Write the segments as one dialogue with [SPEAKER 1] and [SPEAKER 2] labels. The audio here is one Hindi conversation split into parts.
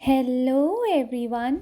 [SPEAKER 1] Hello everyone.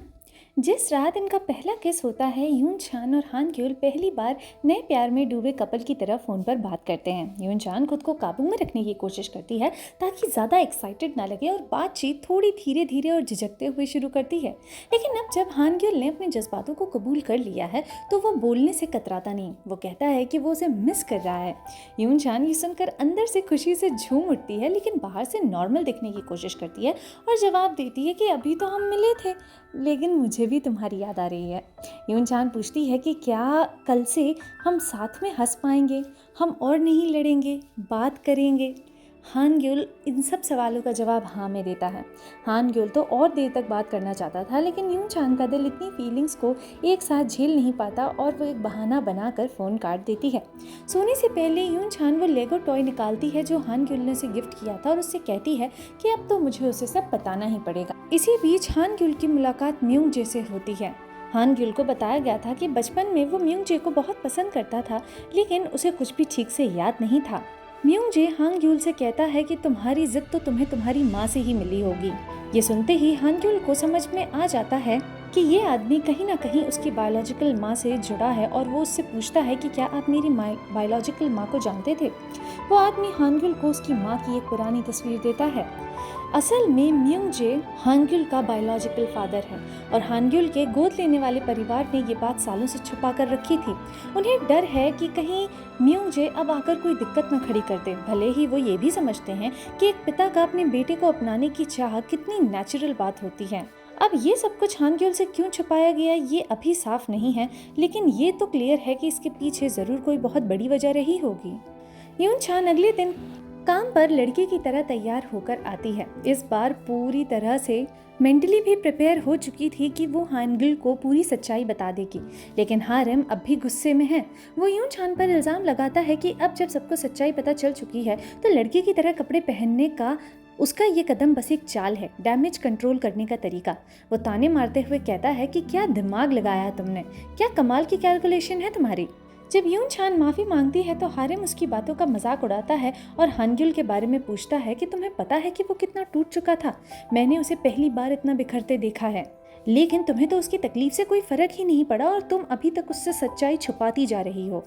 [SPEAKER 1] जिस रात इनका पहला किस होता है, यून चान और हान ग्योल पहली बार नए प्यार में डूबे कपल की तरह फ़ोन पर बात करते हैं। यून चान खुद को काबू में रखने की कोशिश करती है ताकि ज़्यादा एक्साइटेड ना लगे और बातचीत थोड़ी धीरे धीरे और झिझकते हुए शुरू करती है। लेकिन अब जब हान ग्योल ने अपने जज्बातों को कबूल कर लिया है तो वो बोलने से कतराता नहीं। वो कहता है कि वो उसे मिस कर रहा है। यून चान ये सुनकर अंदर से खुशी से झूम उठती है, लेकिन बाहर से नॉर्मल दिखने की कोशिश करती है और जवाब देती है कि अभी तो हम मिले थे, लेकिन मुझे भी तुम्हारी याद आ रही है। यून चान पूछती है कि क्या कल से हम साथ में हंस पाएंगे, हम और नहीं लड़ेंगे, बात करेंगे। हान ग्योल इन सब सवालों का जवाब हाँ में देता है। हान ग्योल तो और देर तक बात करना चाहता था, लेकिन यून चान का दिल इतनी फीलिंग्स को एक साथ झेल नहीं पाता और वो एक बहाना बनाकर फ़ोन काट देती है। सोने से पहले यून चान वो लेगो टॉय निकालती है जो हान ग्योल ने उसे गिफ्ट किया था और उससे कहती है कि अब तो मुझे उसे सब बताना ही पड़ेगा। इसी बीच हान ग्योल की मुलाकात म्यूंग जे से होती है। हान ग्योल को बताया गया था कि बचपन में वो म्यूंग जे को बहुत पसंद करता था, लेकिन उसे कुछ भी ठीक से याद नहीं था। म्यूंग जे हान ग्योल से कहता है कि तुम्हारी जिद तो तुम्हें तुम्हारी माँ से ही मिली होगी। ये सुनते ही हान ग्योल को समझ में आ जाता है कि ये आदमी कहीं ना कहीं उसकी बायोलॉजिकल माँ से जुड़ा है और वो उससे पूछता है कि क्या आप मेरी बायोलॉजिकल माँ को जानते थे। वो आदमी हान ग्योल को उसकी माँ की एक पुरानी तस्वीर देता है। असल में म्यूंग जे हान ग्योल का बायोलॉजिकल फादर है और हान ग्योल के गोद लेने वाले परिवार ने ये बात सालों से छुपा कर रखी थी। उन्हें डर है कि कहीं म्यूंग जे अब आकर कोई दिक्कत न खड़ी कर दे। भले ही वो ये भी समझते हैं कि एक पिता का अपने बेटे को अपनाने की चाह कितनी नेचुरल बात होती है। अब ये सब कुछ हान ग्योल से क्यों छुपाया गया ये अभी साफ नहीं है, लेकिन ये तो क्लियर है कि इसके पीछे जरूर कोई बहुत बड़ी वजह रही होगी। यून चान अगले दिन काम पर लड़के की तरह तैयार होकर आती है। इस बार पूरी तरह से मेंटली भी प्रिपेयर हो चुकी थी कि वो हान ग्योल को पूरी सच्चाई बता देगी, लेकिन हारेम अब भी गुस्से में है। वो यून चान पर इल्ज़ाम लगाता है कि अब जब सबको सच्चाई पता चल चुकी है तो लड़के की तरह कपड़े पहनने का उसका ये कदम बस एक चाल है, डैमेज कंट्रोल करने का तरीका। वो ताने मारते हुए कहता है कि क्या दिमाग लगाया तुमने, क्या कमाल की कैलकुलेशन है तुम्हारी। जब यून चान माफ़ी मांगती है तो हारेम उसकी बातों का मजाक उड़ाता है और हान ग्योल के बारे में पूछता है कि तुम्हें पता है कि वो कितना टूट चुका था। मैंने उसे पहली बार इतना बिखरते देखा है, लेकिन तुम्हें तो उसकी तकलीफ से कोई फ़र्क ही नहीं पड़ा और तुम अभी तक उससे सच्चाई छुपाती जा रही हो।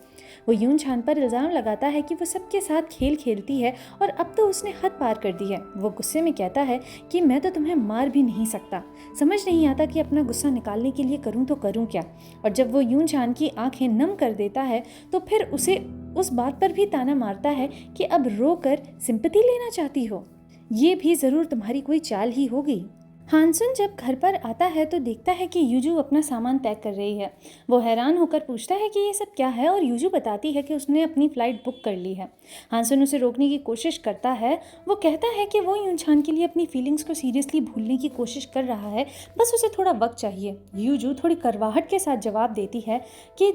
[SPEAKER 1] वो यून चान पर इल्ज़ाम लगाता है कि वो सबके साथ खेल खेलती है और अब तो उसने हद पार कर दी है। वो गुस्से में कहता है कि मैं तो तुम्हें मार भी नहीं सकता। समझ नहीं आता कि अपना गुस्सा निकालने के लिए करूँ तो करूँ क्या। और जब वो यून चान की आंखें नम कर देता है तो फिर उसे उस बात पर भी ताना मारता है कि अब रो कर सिंपैथी लेना चाहती हो, ये भी ज़रूर तुम्हारी कोई चाल ही होगी। हानसुन जब घर पर आता है तो देखता है कि यूजू अपना सामान पैक कर रही है। वो हैरान होकर पूछता है कि ये सब क्या है और यूजू बताती है कि उसने अपनी फ़्लाइट बुक कर ली है। हानसुन उसे रोकने की कोशिश करता है। वो कहता है कि वो यून चान के लिए अपनी फीलिंग्स को सीरियसली भूलने की कोशिश कर रहा है, बस उसे थोड़ा वक्त चाहिए। यूजू थोड़ी करवाहट के साथ जवाब देती है कि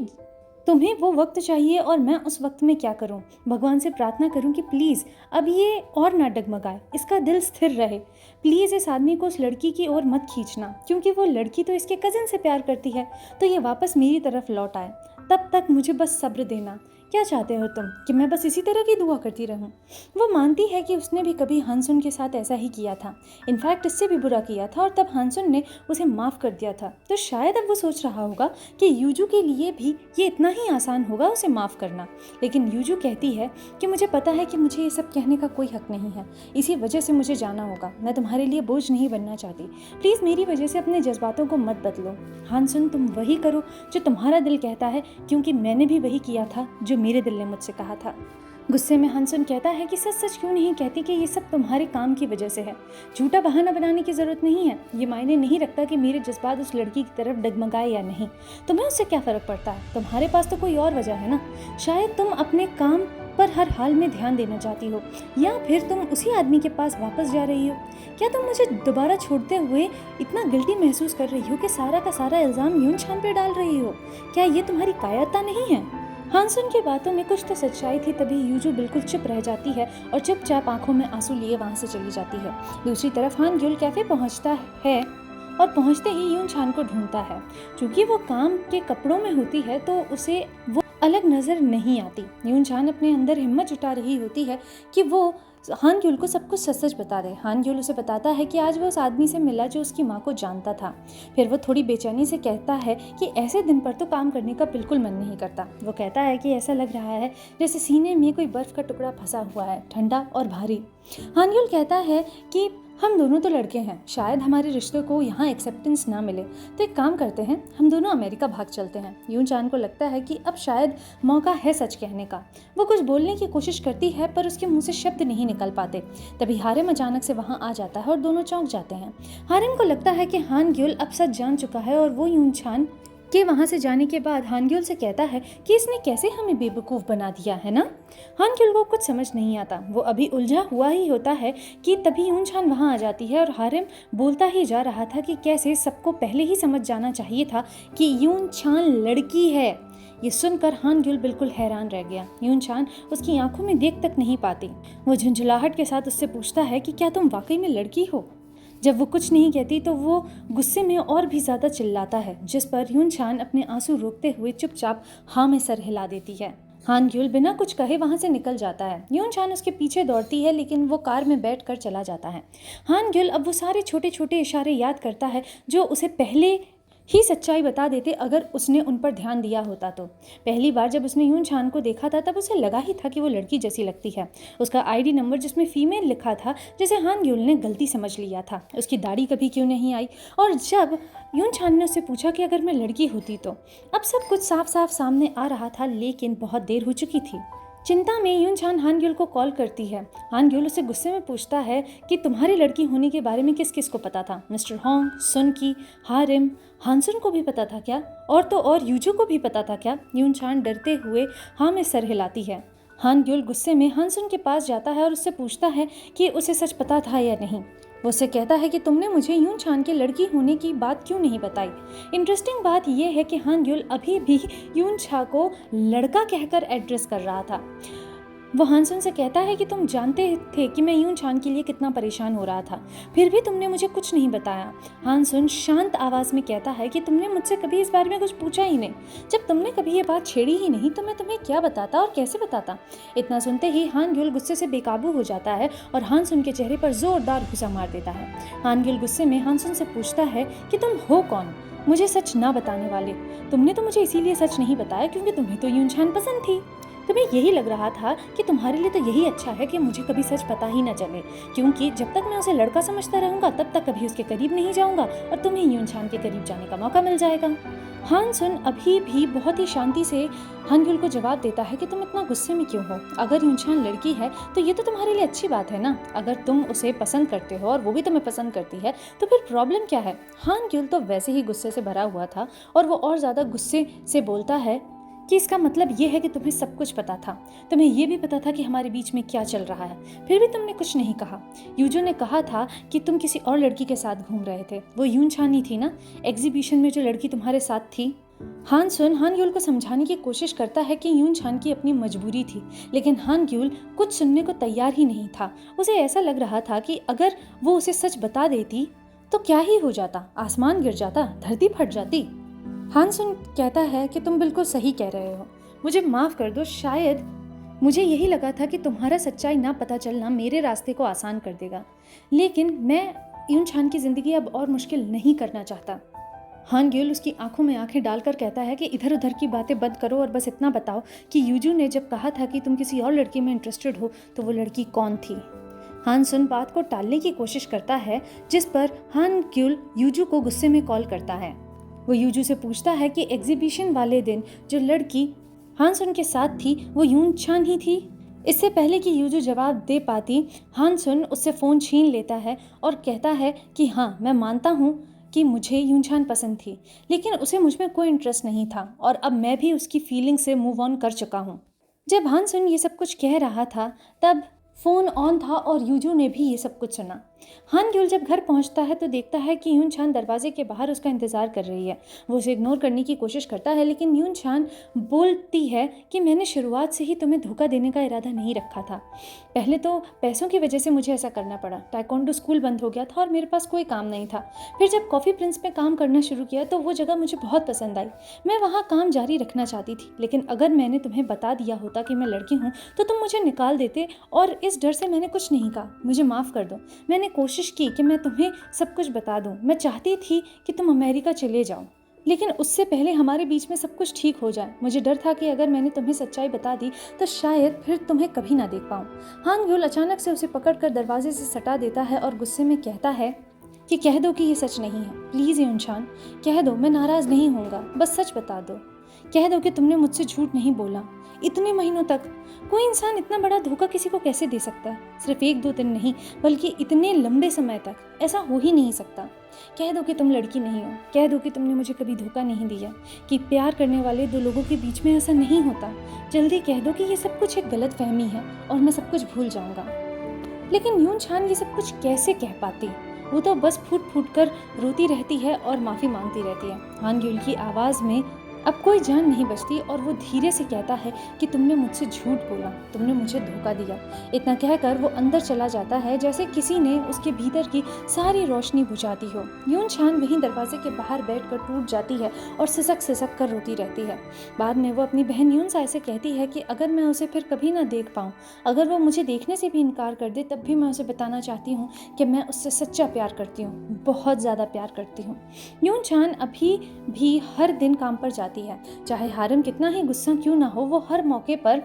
[SPEAKER 1] तुम्हें वो वक्त चाहिए और मैं उस वक्त में क्या करूं? भगवान से प्रार्थना करूं कि प्लीज़ अब ये और ना डगमगाए, इसका दिल स्थिर रहे। प्लीज़ इस आदमी को उस लड़की की ओर मत खींचना, क्योंकि वो लड़की तो इसके कज़न से प्यार करती है, तो ये वापस मेरी तरफ लौट आए। तब तक मुझे बस सब्र देना। क्या चाहते हो तुम, कि मैं बस इसी तरह की दुआ करती रहूं? वो मानती है कि उसने भी कभी हानसुन के साथ ऐसा ही किया था, इनफैक्ट इससे भी बुरा किया था, और तब हानसुन ने उसे माफ़ कर दिया था। तो शायद अब वो सोच रहा होगा कि यूजू के लिए भी ये इतना ही आसान होगा उसे माफ़ करना। लेकिन यूजू कहती है कि मुझे पता है कि मुझे ये सब कहने का कोई हक नहीं है, इसी वजह से मुझे जाना होगा। मैं तुम्हारे लिए बोझ नहीं बनना चाहती, प्लीज़ मेरी वजह से अपने जज्बातों को मत बदलो। हानसुन, तुम वही करो जो तुम्हारा दिल कहता है, क्योंकि मैंने भी वही किया था जो मेरे दिल ने मुझसे कहा था। गुस्से में हानसुन कहता है कि सच सच क्यों नहीं कहती कि ये सब तुम्हारे काम की वजह से है। झूठा बहाना बनाने की ज़रूरत नहीं है। ये मायने नहीं रखता कि मेरे जज्बात उस लड़की की तरफ डगमगाए या नहीं। तुम्हें उससे क्या फ़र्क पड़ता है? तुम्हारे पास तो कोई और वजह है ना। शायद तुम अपने काम पर हर हाल में ध्यान देना चाहती हो, या फिर तुम उसी आदमी के पास वापस जा रही हो। क्या तुम मुझे दोबारा छोड़ते हुए इतना गिल्टी महसूस कर रही हो कि सारा का सारा इल्ज़ाम यून चान पे डाल रही हो? क्या ये तुम्हारी कायरता नहीं है? हानसुन की बातों में कुछ तो सच्चाई थी। तभी यूजू बिल्कुल चुप रह जाती है और चुपचाप आंखों में आंसू लिए वहां से चली जाती है। दूसरी तरफ हान ग्योल कैफे पहुंचता है और पहुंचते ही यून चान को ढूंढता है। क्योंकि वो काम के कपड़ों में होती है तो उसे वो अलग नज़र नहीं आती। यून चान अपने अंदर हिम्मत जुटा रही होती है कि वो हान ग्यूल को सब कुछ सच सच बता दे। हान ग्यूल उसे बताता है कि आज वो उस आदमी से मिला जो उसकी माँ को जानता था। फिर वो थोड़ी बेचैनी से कहता है कि ऐसे दिन पर तो काम करने का बिल्कुल मन नहीं करता। वो कहता है कि ऐसा लग रहा है जैसे सीने में कोई बर्फ़ का टुकड़ा फंसा हुआ है, ठंडा और भारी। हान ग्यूल कहता है कि हम दोनों तो लड़के हैं, शायद हमारे रिश्ते को यहाँ एक्सेप्टेंस ना मिले, तो एक काम करते हैं, हम दोनों अमेरिका भाग चलते हैं। यून चान को लगता है कि अब शायद मौका है सच कहने का। वो कुछ बोलने की कोशिश करती है पर उसके मुंह से शब्द नहीं निकल पाते। तभी हारिम अचानक से वहाँ आ जाता है और दोनों चौंक जाते हैं। हारिम को लगता है कि हान ग्यूल अब सच जान चुका है और वो यून चान के वहाँ से जाने के बाद हान ग्यूल से कहता है कि इसने कैसे हमें बेवकूफ़ बना दिया है ना। हान ग्यूल को कुछ समझ नहीं आता। वो अभी उलझा हुआ ही होता है कि तभी यून चान वहाँ आ जाती है और हारिम बोलता ही जा रहा था कि कैसे सबको पहले ही समझ जाना चाहिए था कि यून चान लड़की है। ये सुनकर हान ग्यूल बिल्कुल हैरान रह गया। यून चान उसकी आंखों में देख तक नहीं पाती। वो झुंझुलाहट के साथ उससे पूछता है कि क्या तुम वाकई में लड़की हो। जब वो कुछ नहीं कहती तो वो गुस्से में और भी ज़्यादा चिल्लाता है, जिस पर यून चान अपने आंसू रोकते हुए चुपचाप हाँ में सर हिला देती है। हान ग्यूल बिना कुछ कहे वहाँ से निकल जाता है। यून चान उसके पीछे दौड़ती है लेकिन वो कार में बैठकर चला जाता है। हान ग्यूल अब वो सारे छोटे छोटे इशारे याद करता है जो उसे पहले ही सच्चाई बता देते अगर उसने उन पर ध्यान दिया होता तो। पहली बार जब उसने यून चान को देखा था तब उसे लगा ही था कि वो लड़की जैसी लगती है। उसका आईडी नंबर जिसमें फीमेल लिखा था, जिसे हान ग्यूल ने गलती समझ लिया था। उसकी दाढ़ी कभी क्यों नहीं आई। और जब यून चान ने उससे पूछा कि अगर मैं लड़की होती तो, अब सब कुछ साफ साफ सामने आ रहा था, लेकिन बहुत देर हो चुकी थी। चिंता में यून चान हान ग्यूल को कॉल करती है। हान ग्यूल उसे गुस्से में पूछता है कि तुम्हारी लड़की होने के बारे में किस किस को पता था। मिस्टर होंग, सुन की, हारिम, हानसुन को भी पता था क्या? और तो और यूजू को भी पता था क्या? यून चान डरते हुए हाँ में सर हिलाती है। हान ग्यूल गुस्से में हानसुन के पास जाता है और उससे पूछता है कि उसे सच पता था या नहीं। वो उससे कहता है कि तुमने मुझे यून चान के लड़की होने की बात क्यों नहीं बताई। इंटरेस्टिंग बात यह है कि हान ग्यूल अभी भी यून छा को लड़का कहकर एड्रेस कर रहा था। वो हानसुन से कहता है कि तुम जानते थे कि मैं यून चान के लिए कितना परेशान हो रहा था, फिर भी तुमने मुझे कुछ नहीं बताया। हानसुन शांत आवाज़ में कहता है कि तुमने मुझसे कभी इस बारे में कुछ पूछा ही नहीं। जब तुमने कभी ये बात छेड़ी ही नहीं तो मैं तुम्हें क्या बताता और कैसे बताता। इतना सुनते ही हान ग्यूल गुस्से से बेकाबू हो जाता है और हानसुन के चेहरे पर जोरदार घुसा मार देता है। हान ग्यूल गुस्से में हानसुन से पूछता है कि तुम हो कौन, मुझे सच ना बताने वाले। तुमने तो मुझे इसीलिए सच नहीं बताया क्योंकि तुम्हें तो यून चान पसंद थी। तुम्हें यही लग रहा था कि तुम्हारे लिए तो यही अच्छा है कि मुझे कभी सच पता ही ना चले, क्योंकि जब तक मैं उसे लड़का समझता रहूंगा तब तक कभी उसके करीब नहीं जाऊंगा और तुम्हें यून चान के करीब जाने का मौका मिल जाएगा। हानसुन अभी भी बहुत ही शांति से हान ग्यूल को जवाब देता है कि तुम इतना गुस्से में क्यों हो। अगर यून चान लड़की है तो ये तो तुम्हारे लिए अच्छी बात है ना। अगर तुम उसे पसंद करते हो और वो भी तुम्हें पसंद करती है तो फिर प्रॉब्लम क्या है। हान ग्यूल तो वैसे ही गुस्से से भरा हुआ था और वो और ज़्यादा गुस्से से बोलता है कि इसका मतलब ये है कि तुम्हें सब कुछ पता था। तुम्हें ये भी पता था कि हमारे बीच में क्या चल रहा है, फिर भी तुमने कुछ नहीं कहा। यूजो ने कहा था कि तुम किसी और लड़की के साथ घूम रहे थे। वो यून चान ही थी ना, एग्जीबिशन में जो लड़की तुम्हारे साथ थी। हानसुन हान ग्यूल को समझाने की कोशिश करता है कि यून चान की अपनी मजबूरी थी, लेकिन हान ग्यूल कुछ सुनने को तैयार ही नहीं था। उसे ऐसा लग रहा था कि अगर वो उसे सच बता देती तो क्या ही हो जाता, आसमान गिर जाता, धरती फट जाती। हानसुन कहता है कि तुम बिल्कुल सही कह रहे हो, मुझे माफ़ कर दो। शायद मुझे यही लगा था कि तुम्हारा सच्चाई ना पता चलना मेरे रास्ते को आसान कर देगा, लेकिन मैं यून चान की ज़िंदगी अब और मुश्किल नहीं करना चाहता। हान ग्यूल उसकी आंखों में आंखें डालकर कहता है कि इधर उधर की बातें बंद करो और बस इतना बताओ कि यूजू ने जब कहा था कि तुम किसी और लड़की में इंटरेस्टेड हो तो वो लड़की कौन थी। हानसुन बात को टालने की कोशिश करता है, जिस पर हान ग्यूल यूजू को गुस्से में कॉल करता है। वो यूजू से पूछता है कि एग्जीबिशन वाले दिन जो लड़की हानसुन के साथ थी वो यून चान ही थी। इससे पहले कि यूजू जवाब दे पाती, हानसुन उससे फ़ोन छीन लेता है और कहता है कि हाँ, मैं मानता हूँ कि मुझे यून चान पसंद थी, लेकिन उसे मुझ में कोई इंटरेस्ट नहीं था और अब मैं भी उसकी फीलिंग से मूव ऑन कर चुका हूँ। जब हानसुन ये सब कुछ कह रहा था तब फ़ोन ऑन था और यूजू ने भी ये सब कुछ सुना। हान ग्यूल जब घर पहुंचता है तो देखता है कि यून छान दरवाजे के बाहर उसका इंतजार कर रही है। वो उसे इग्नोर करने की कोशिश करता है, लेकिन यून छान बोलती है कि मैंने शुरुआत से ही तुम्हें धोखा देने का इरादा नहीं रखा था। पहले तो पैसों की वजह से मुझे ऐसा करना पड़ा। ताइक्वांडो स्कूल बंद हो गया था और मेरे पास कोई काम नहीं था। फिर जब कॉफ़ी प्रिंस में काम करना शुरू किया तो वो जगह मुझे बहुत पसंद आई। मैं वहाँ काम जारी रखना चाहती थी, लेकिन अगर मैंने तुम्हें बता दिया होता कि मैं लड़की हूँ तो तुम मुझे निकाल देते, और इस डर से मैंने कुछ नहीं कहा। मुझे माफ़ कर दो। मैंने कोशिश की कि मैं तुम्हें सब कुछ बता दूँ। मैं चाहती थी कि तुम अमेरिका चले जाओ, लेकिन उससे पहले हमारे बीच में सब कुछ ठीक हो जाए। मुझे डर था कि अगर मैंने तुम्हें सच्चाई बता दी तो शायद फिर तुम्हें कभी ना देख पाऊँ। हान ग्यूल अचानक से उसे पकड़कर दरवाजे से सटा देता है और गुस्से में कहता है कि कह दो कि ये सच नहीं है। प्लीज़ यूनछान, कह दो, मैं नाराज़ नहीं होऊंगा। बस सच बता दो। कह दो कि तुमने मुझसे झूठ नहीं बोला। इतने महीनों तक कोई इंसान इतना बड़ा धोखा किसी को कैसे दे सकता है? सिर्फ 1-2 दिन नहीं, बल्कि इतने लंबे समय तक ऐसा हो ही नहीं सकता। कह दो कि तुम लड़की नहीं हो। कह दो कि तुमने मुझे कभी धोखा नहीं दिया, कि प्यार करने वाले 2 लोगों के बीच में ऐसा नहीं होता। जल्दी कह दो कि ये सब कुछ एक गलत फहमी है और मैं सब कुछ भूल जाऊंगा। लेकिन यूनछान ये सब कुछ कैसे कह पाती? वो तो बस फूट फूट कर रोती रहती है और माफ़ी मांगती रहती है। हान ग्यूल की आवाज़ में अब कोई जान नहीं बचती और वो धीरे से कहता है कि तुमने मुझसे झूठ बोला, तुमने मुझे धोखा दिया। इतना कहकर वो अंदर चला जाता है जैसे किसी ने उसके भीतर की सारी रोशनी बुझा दी हो। यूनछान वहीं दरवाजे के बाहर बैठकर टूट जाती है और सिसक सिसक कर रोती रहती है। बाद में वो अपनी बहन यूनसाई से कहती है कि अगर मैं उसे फिर कभी ना देख पाऊँ, अगर वो मुझे देखने से भी इनकार कर दे, तब भी मैं उसे बताना चाहती हूँ कि मैं उससे सच्चा प्यार करती हूँ, बहुत ज़्यादा प्यार करती हूँ। यूनछान अभी भी हर दिन काम पर जाती है। चाहे हारम कितना ही गुस्सा क्यों ना हो, वो हर मौके पर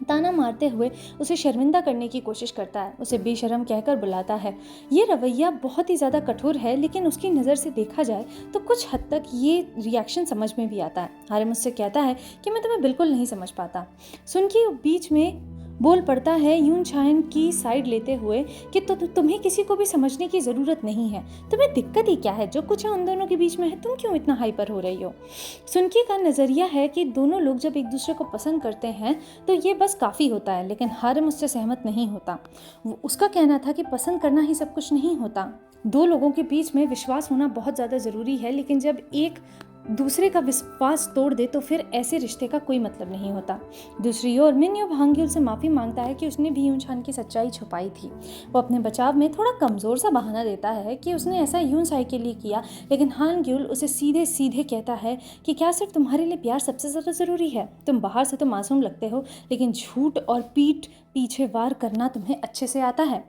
[SPEAKER 1] ताना मारते हुए उसे शर्मिंदा करने की कोशिश करता है, उसे बेशर्म कहकर बुलाता है। ये रवैया बहुत ही ज़्यादा कठोर है, लेकिन उसकी नज़र से देखा जाए तो कुछ हद तक ये रिएक्शन समझ में भी आता है। हारम उससे कहता है कि मैं तुम्हें बिल्कुल नहीं समझ पाता। सुनकी बीच में बोल पड़ता है यूनछान की साइड लेते हुए कि तुम्हें किसी को भी समझने की ज़रूरत नहीं है। तुम्हें दिक्कत ही क्या है? जो कुछ है उन दोनों के बीच में है, तुम क्यों इतना हाइपर हो रही हो? सुनकी का नज़रिया है कि दोनों लोग जब एक दूसरे को पसंद करते हैं तो ये बस काफ़ी होता है, लेकिन हारम उससे सहमत नहीं होता। उसका कहना था कि पसंद करना ही सब कुछ नहीं होता। 2 लोगों के बीच में विश्वास होना बहुत ज़्यादा ज़रूरी है, लेकिन जब एक दूसरे का विश्वास तोड़ दे तो फिर ऐसे रिश्ते का कोई मतलब नहीं होता। दूसरी ओर मिन्योब हान ग्यूल से माफ़ी मांगता है कि उसने भी यूनछान की सच्चाई छुपाई थी। वो अपने बचाव में थोड़ा कमज़ोर सा बहाना देता है कि उसने ऐसा यूनसाई के लिए किया, लेकिन हान ग्यूल उसे सीधे सीधे कहता है कि क्या सिर्फ तुम्हारे लिए प्यार सबसे ज़्यादा ज़रूरी है? तुम बाहर से तो मासूम लगते हो, लेकिन झूठ और पीठ पीछे वार करना तुम्हें अच्छे से आता है।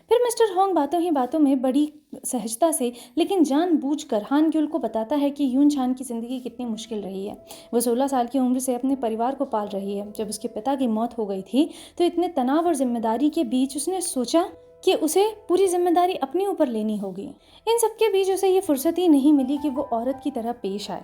[SPEAKER 1] फिर मिस्टर होंग बातों ही बातों में बड़ी सहजता से लेकिन जानबूझकर हान ग्यूल को बताता है कि यूनछान की ज़िंदगी कितनी मुश्किल रही है। वो 16 साल की उम्र से अपने परिवार को पाल रही है। जब उसके पिता की मौत हो गई थी तो इतने तनाव और जिम्मेदारी के बीच उसने सोचा कि उसे पूरी जिम्मेदारी अपने ऊपर लेनी होगी। इन सब के बीच उसे ये फुर्सत ही नहीं मिली कि वो औरत की तरह पेश आए,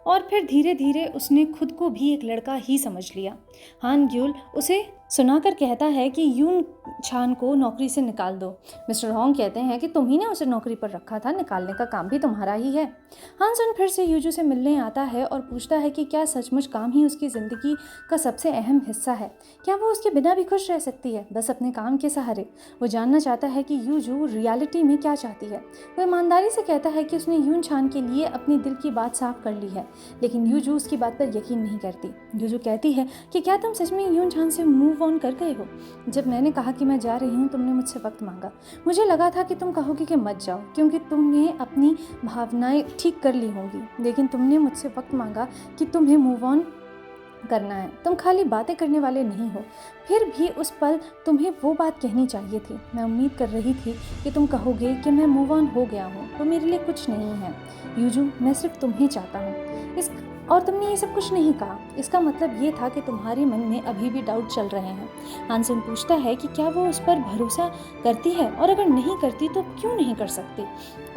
[SPEAKER 1] और फिर धीरे धीरे उसने खुद को भी एक लड़का ही समझ लिया। हान ग्यूल उसे सुनाकर कहता है कि यूनछान को नौकरी से निकाल दो। मिस्टर होंग कहते हैं कि तुम ही ने उसे नौकरी पर रखा था, निकालने का काम भी तुम्हारा ही है। हानसन फिर से यूजू से मिलने आता है और पूछता है कि क्या सचमुच काम ही उसकी ज़िंदगी का सबसे अहम हिस्सा है? क्या वो उसके बिना भी खुश रह सकती है, बस अपने काम के सहारे? वो जानना चाहता है कि यूजू रियलिटी में क्या चाहती है। वो ईमानदारी से कहता है कि उसने यूनछान के लिए अपने दिल की बात साफ कर ली है, लेकिन यूजू उसकी बात पर यकीन नहीं करती। यूजू कहती है कि क्या तुम सच में यूनछान से मूव ऑन कर गए हो? जब मैंने कहा कि मैं जा रही हूँ, तुमने मुझसे वक्त मांगा। मुझे लगा था कि तुम कहोगे कि मत जाओ, क्योंकि तुमने अपनी भावनाएं ठीक कर ली होंगी, लेकिन तुमने मुझसे वक्त मांगा कि तुम्हें मूव ऑन करना है। तुम खाली बातें करने वाले नहीं हो। फिर भी उस पल तुम्हें वो बात कहनी चाहिए थी। मैं उम्मीद कर रही थी कि तुम कहोगे कि मैं मूव ऑन हो गया हूँ, वो मेरे लिए कुछ नहीं है। यूजू, मैं सिर्फ तुम्हें चाहता हूँ। और तुमने ये सब कुछ नहीं कहा। इसका मतलब ये था कि तुम्हारे मन में अभी भी डाउट चल रहे हैं। हानसन पूछता है कि क्या वो उस पर भरोसा करती है, और अगर नहीं करती तो क्यों नहीं कर सकती?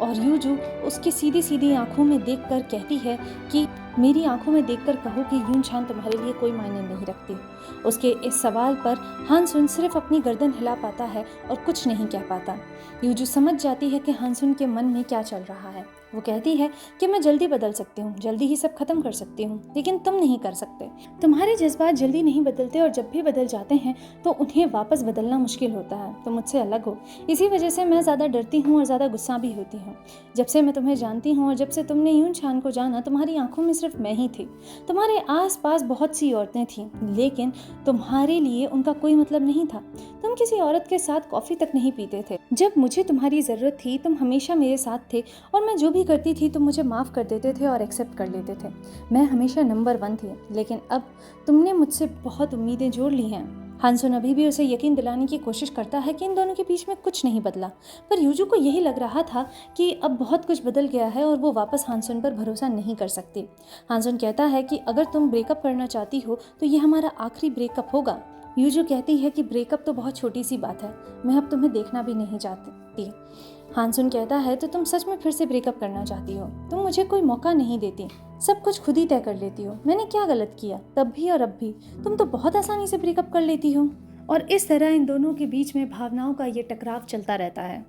[SPEAKER 1] और यूजू उसकी सीधी सीधी आंखों में देखकर कहती है कि मेरी आंखों में देखकर कहो कि यून छान तुम्हारे लिए कोई मायने नहीं रखती। उसके इस सवाल पर हानसुन सिर्फ अपनी गर्दन हिला पाता है और कुछ नहीं कह पाता। यूजू समझ जाती है कि हानसुन के मन में क्या चल रहा है। वो कहती है कि मैं जल्दी बदल सकती हूँ, जल्दी ही सब खत्म कर सकती हूँ, लेकिन तुम नहीं कर सकते। तुम्हारे जज्बात जल्दी नहीं बदलते और जब भी बदल जाते हैं तो उन्हें वापस बदलना मुश्किल होता है। तुम मुझसे अलग हो, इसी वजह से मैं ज़्यादा डरती हूँ और ज़्यादा गुस्सा भी होती हूँ। जब से मैं तुम्हें जानती हूँ और जब से तुमने यून छान को जाना, तुम्हारी आंखों में सिर्फ मैं ही थी। तुम्हारे आसपास बहुत सी औरतें थीं, लेकिन तुम्हारे लिए उनका कोई मतलब नहीं था। तुम किसी औरत के साथ कॉफ़ी तक नहीं पीते थे। जब मुझे तुम्हारी ज़रूरत थी तुम हमेशा मेरे साथ थे और मैं जो भी करती थी तुम मुझे माफ़ कर देते थे और एक्सेप्ट कर लेते थे। मैं हमेशा नंबर 1 थी, लेकिन अब तुमने मुझसे बहुत उम्मीदें जोड़ ली हैं। हानसुन अभी भी उसे यकीन दिलाने की कोशिश करता है कि इन दोनों के बीच में कुछ नहीं बदला, पर यूजू को यही लग रहा था कि अब बहुत कुछ बदल गया है और वो वापस हानसुन पर भरोसा नहीं कर सकती। हानसुन कहता है कि अगर तुम ब्रेकअप करना चाहती हो तो ये हमारा आखिरी ब्रेकअप होगा। यूजू कहती है कि ब्रेकअप तो बहुत छोटी सी बात है, मैं अब तुम्हें देखना भी नहीं चाहती। हानसुन कहता है तो तुम सच में फिर से ब्रेकअप करना चाहती हो? तुम मुझे कोई मौका नहीं देती, सब कुछ खुद ही तय कर लेती हो। मैंने क्या गलत किया? तब भी और अब भी तुम तो बहुत आसानी से ब्रेकअप कर लेती हो। और इस तरह इन दोनों के बीच में भावनाओं का ये टकराव चलता रहता है।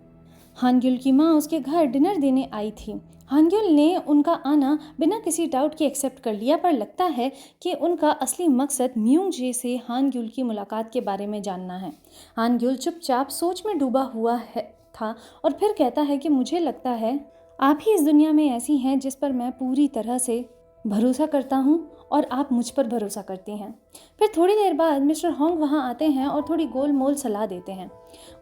[SPEAKER 1] हानग्युल की माँ उसके घर डिनर देने आई थी। हानग्युल ने उनका आना बिना किसी डाउट के एक्सेप्ट कर लिया, पर लगता है कि उनका असली मकसद म्यूंग जे से हानग्युल की मुलाकात के बारे में जानना है। हानग्युल चुपचाप सोच में डूबा हुआ था और फिर कहता है कि मुझे लगता है आप ही इस दुनिया में ऐसी हैं जिस पर मैं पूरी तरह से भरोसा करता हूँ और आप मुझ पर भरोसा करती हैं। फिर थोड़ी देर बाद मिस्टर होंग वहाँ आते हैं और थोड़ी गोल मोल सलाह देते हैं।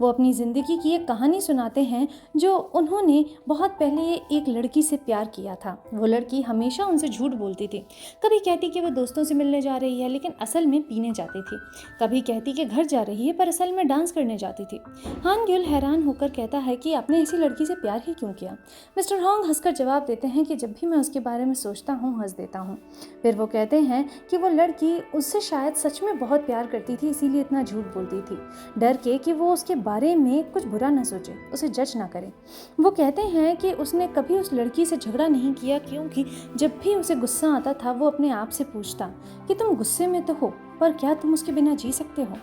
[SPEAKER 1] वो अपनी ज़िंदगी की एक कहानी सुनाते हैं जो उन्होंने बहुत पहले एक लड़की से प्यार किया था। वो लड़की हमेशा उनसे झूठ बोलती थी। कभी कहती कि वो दोस्तों से मिलने जा रही है लेकिन असल में पीने जाती थी। कभी कहती कि घर जा रही है पर असल में डांस करने जाती थी। हानग्युल हैरान होकर कहता है कि आपने ऐसी लड़की से प्यार ही क्यों किया? मिस्टर होंग हंसकर जवाब देते हैं कि जब भी मैं उसके बारे में सोचता हूँ हंस देता हूँ। फिर वो कहते हैं कि वो लड़की उससे शायद सच में बहुत प्यार करती थी, इसीलिए इतना झूठ बोलती थी, डर के कि वो उसके बारे में कुछ बुरा न सोचे, उसे जज ना करे। वो कहते हैं कि उसने कभी उस लड़की से झगड़ा नहीं किया, क्योंकि जब भी उसे गुस्सा आता था वो अपने आप से पूछता कि तुम गुस्से में तो हो, पर क्या तुम उसके बिना जी सकते हो?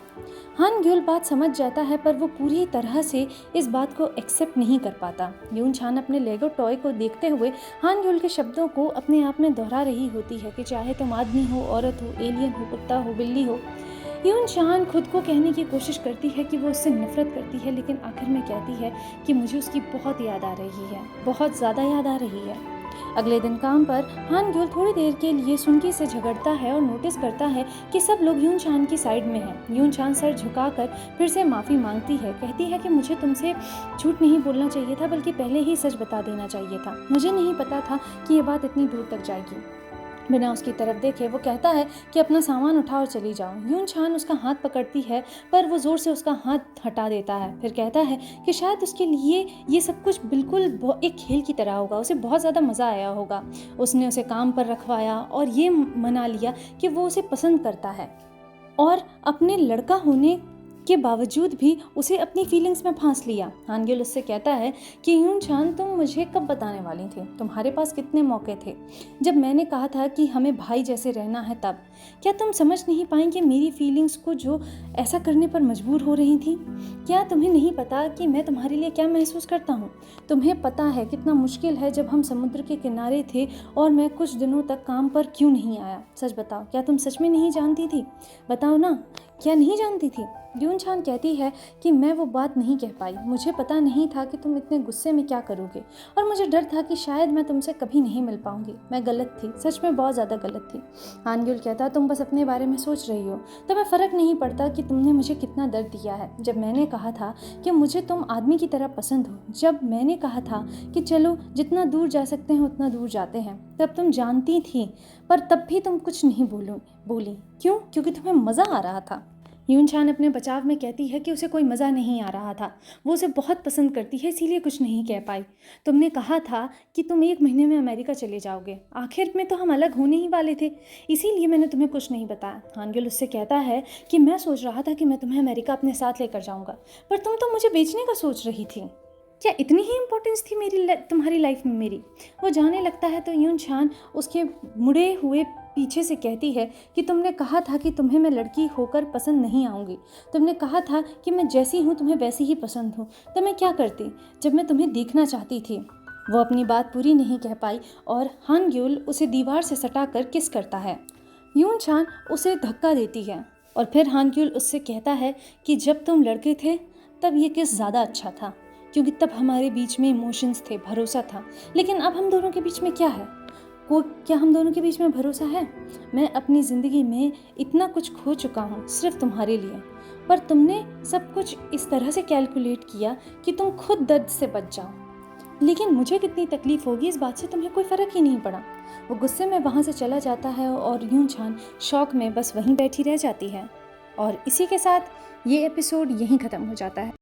[SPEAKER 1] हानग्युल बात समझ जाता है, पर वो पूरी तरह से इस बात को एक्सेप्ट नहीं कर पाता। यून छान अपने लेगो टॉय को देखते हुए हानग्युल के शब्दों को अपने आप में दोहरा रही होती है कि चाहे तुम आदमी हो, औरत हो, एलियन हो, कुत्ता हो, बिल्ली हो। यून छान खुद को कहने की कोशिश करती है कि वो उससे नफरत करती है, लेकिन आखिर में कहती है कि मुझे उसकी बहुत याद आ रही है, बहुत ज़्यादा याद आ रही है। अगले दिन काम पर हानग्युल थोड़ी देर के लिए सुनकी से झगड़ता है और नोटिस करता है कि सब लोग यून छान की साइड में हैं। यून छान सर झुकाकर फिर से माफ़ी मांगती है, कहती है कि मुझे तुमसे झूठ नहीं बोलना चाहिए था, बल्कि पहले ही सच बता देना चाहिए था। मुझे नहीं पता था कि ये बात इतनी दूर तक जाएगी। बिना उसकी तरफ देखे वो कहता है कि अपना सामान उठा और चली जाओ। यून छान उसका हाथ पकड़ती है, पर वो ज़ोर से उसका हाथ हटा देता है। फिर कहता है कि शायद उसके लिए ये सब कुछ बिल्कुल एक खेल की तरह होगा, उसे बहुत ज़्यादा मज़ा आया होगा। उसने उसे काम पर रखवाया और ये मना लिया कि वो उसे पसंद करता है, और अपने लड़का होने के बावजूद भी उसे अपनी फीलिंग्स में फांस लिया। हानग्युल उससे कहता है कि यून छान तुम मुझे कब बताने वाली थी? तुम्हारे पास कितने मौके थे? जब मैंने कहा था कि हमें भाई जैसे रहना है तब। क्या तुम समझ नहीं पाई कि मेरी फीलिंग्स को जो ऐसा करने पर मजबूर हो रही थी? क्या तुम्हें नहीं पता कि मैं तुम्हारे लिए क्या महसूस करता हूँ? तुम्हें पता है कितना मुश्किल है जब हम समुद्र के किनारे थे और मैं कुछ दिनों तक काम पर क्यों नहीं आया? सच बताओ, क्या तुम सच में नहीं जानती थी? बताओ ना, क्या नहीं जानती थी? यून छान कहती है कि मैं वो बात नहीं कह पाई, मुझे पता नहीं था कि तुम इतने गुस्से में क्या करोगे, और मुझे डर था कि शायद मैं तुमसे कभी नहीं मिल पाऊंगी। मैं गलत थी, सच में बहुत ज़्यादा गलत थी। हानग्युल कहता, तुम बस अपने बारे में सोच रही हो, तुम्हें फ़र्क नहीं पड़ता कि तुमने मुझे कितना दर्द दिया है। जब मैंने कहा था कि मुझे तुम आदमी की तरह पसंद हो, जब मैंने कहा था कि चलो जितना दूर जा सकते हैं उतना दूर जाते हैं, तब तुम जानती थी, पर तब भी तुम कुछ नहीं बोली। क्यों? क्योंकि तुम्हें मज़ा आ रहा था। यून छान अपने बचाव में कहती है कि उसे कोई मज़ा नहीं आ रहा था, वो उसे बहुत पसंद करती है, इसीलिए कुछ नहीं कह पाई। तुमने कहा था कि तुम 1 महीने में अमेरिका चले जाओगे, आखिर में तो हम अलग होने ही वाले थे, इसीलिए मैंने तुम्हें कुछ नहीं बताया। हानग्युल उससे कहता है कि मैं सोच रहा था कि मैं तुम्हें अमेरिका अपने साथ लेकर जाऊँगा, पर तुम तो मुझे बेचने का सोच रही थी। क्या इतनी ही इम्पोर्टेंस थी तुम्हारी लाइफ में मेरी? वो जाने लगता है तो यून छान उसके मुड़े हुए पीछे से कहती है कि तुमने कहा था कि तुम्हें मैं लड़की होकर पसंद नहीं आऊँगी। तुमने कहा था कि मैं जैसी हूँ तुम्हें वैसी ही पसंद हूँ। तो मैं क्या करती जब मैं तुम्हें देखना चाहती थी। वो अपनी बात पूरी नहीं कह पाई और हान ग्यूल उसे दीवार से सटा कर किस करता है। यून छान उसे धक्का देती है और फिर हान ग्यूल उससे कहता है कि जब तुम लड़के थे तब ये किस ज़्यादा अच्छा था, क्योंकि तब हमारे बीच में इमोशंस थे, भरोसा था। लेकिन अब हम दोनों के बीच में क्या है? क्या हम दोनों के बीच में भरोसा है? मैं अपनी ज़िंदगी में इतना कुछ खो चुका हूँ सिर्फ तुम्हारे लिए, पर तुमने सब कुछ इस तरह से कैलकुलेट किया कि तुम खुद दर्द से बच जाओ। लेकिन मुझे कितनी तकलीफ़ होगी इस बात से तुम्हें कोई फ़र्क ही नहीं पड़ा। वो गुस्से में वहाँ से चला जाता है और यून छान शौक में बस वहीं बैठी रह जाती है। और इसी के साथ ये एपिसोड यहीं ख़त्म हो जाता है।